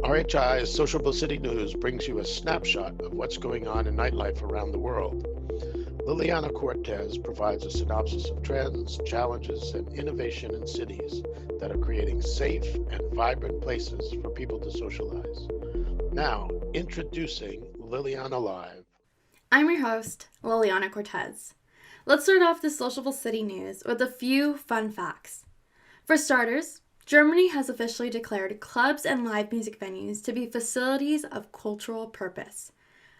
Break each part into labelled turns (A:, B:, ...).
A: RHI's Sociable City News brings you a snapshot of what's going on in nightlife around the world. Liliana Cortez provides a synopsis of trends, challenges, and innovation in cities that are creating safe and vibrant places for people to socialize. Now, introducing Liliana Live.
B: I'm your host, Liliana Cortez. Let's start off the Sociable City News with a few fun facts. For starters, Germany has officially declared clubs and live music venues to be facilities of cultural purpose.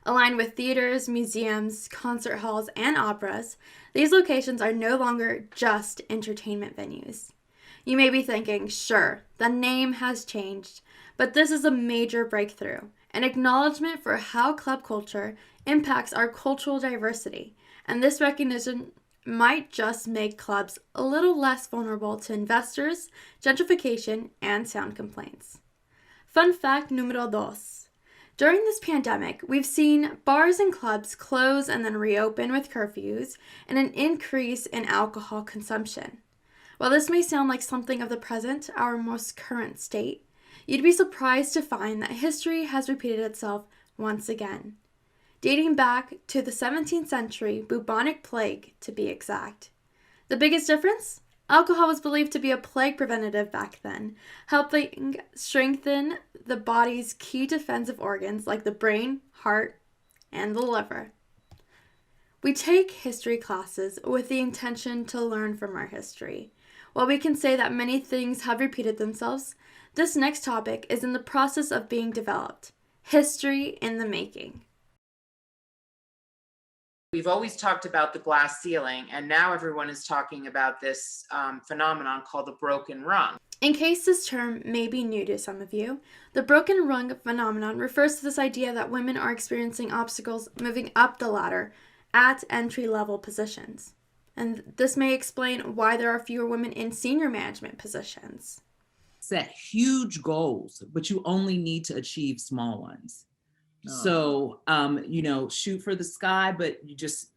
B: Aligned with theaters, museums, concert halls, and operas, these locations are no longer just entertainment venues. You may be thinking, sure, the name has changed, but this is a major breakthrough, an acknowledgement for how club culture impacts our cultural diversity, and this recognition might just make clubs a little less vulnerable to investors, gentrification, and sound complaints. Fun fact numero dos. During this pandemic, we've seen bars and clubs close and then reopen with curfews and an increase in alcohol consumption. While this may sound like something of the present, our most current state, you'd be surprised to find that history has repeated itself once again. Dating back to the 17th century Bubonic Plague, to be exact. The biggest difference? Alcohol was believed to be a plague preventative back then, helping strengthen the body's key defensive organs like the brain, heart, and the liver. We take history classes with the intention to learn from our history. While we can say that many things have repeated themselves, this next topic is in the process of being developed. History in the making.
C: We've always talked about the glass ceiling, and now everyone is talking about this phenomenon called the broken rung.
B: In case this term may be new to some of you, the broken rung phenomenon refers to this idea that women are experiencing obstacles moving up the ladder at entry-level positions. And this may explain why there are fewer women in senior management positions.
D: Set huge goals, but you only need to achieve small ones. So, shoot for the sky, but you just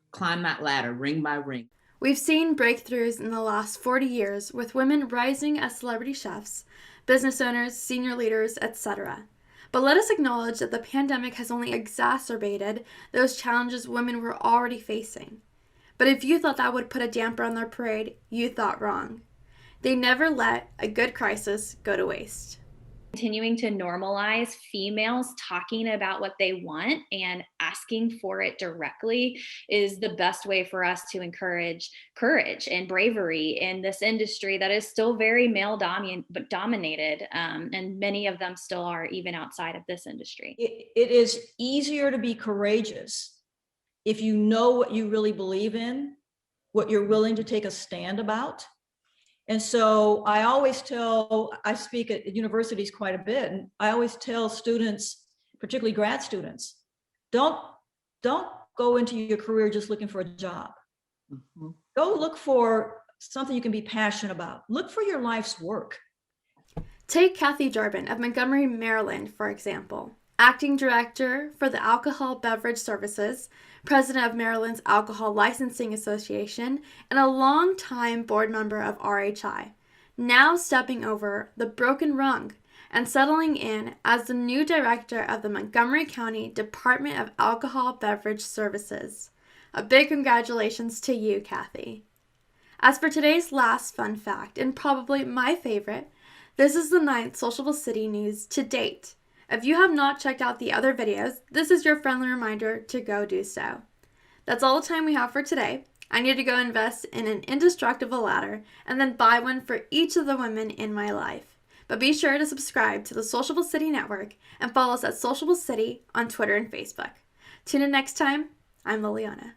D: climb that ladder ring by ring.
B: We've seen breakthroughs in the last 40 years with women rising as celebrity chefs, business owners, senior leaders, etc. But let us acknowledge that the pandemic has only exacerbated those challenges women were already facing. But if you thought that would put a damper on their parade, you thought wrong. They never let a good crisis go to waste.
E: Continuing to normalize females talking about what they want and asking for it directly is the best way for us to encourage courage and bravery in this industry that is still very male dominated, and many of them still are even outside of this industry.
F: It is easier to be courageous if you know what you really believe in, what you're willing to take a stand about. And so I speak at universities quite a bit, and I always tell students, particularly grad students, don't go into your career just looking for a job. Mm-hmm. Go look for something you can be passionate about. Look for your life's work.
B: Take Kathy Durbin of Montgomery, Maryland, for example. Acting Director for the Alcohol Beverage Services, President of Maryland's Alcohol Licensing Association, and a longtime board member of RHI, now stepping over the broken rung and settling in as the new Director of the Montgomery County Department of Alcohol Beverage Services. A big congratulations to you, Kathy. As for today's last fun fact, and probably my favorite, this is the 9th Sociable City News to date. If you have not checked out the other videos, this is your friendly reminder to go do so. That's all the time we have for today. I need to go invest in an indestructible ladder and then buy one for each of the women in my life. But be sure to subscribe to the Sociable City Network and follow us at Sociable City on Twitter and Facebook. Tune in next time. I'm Liliana.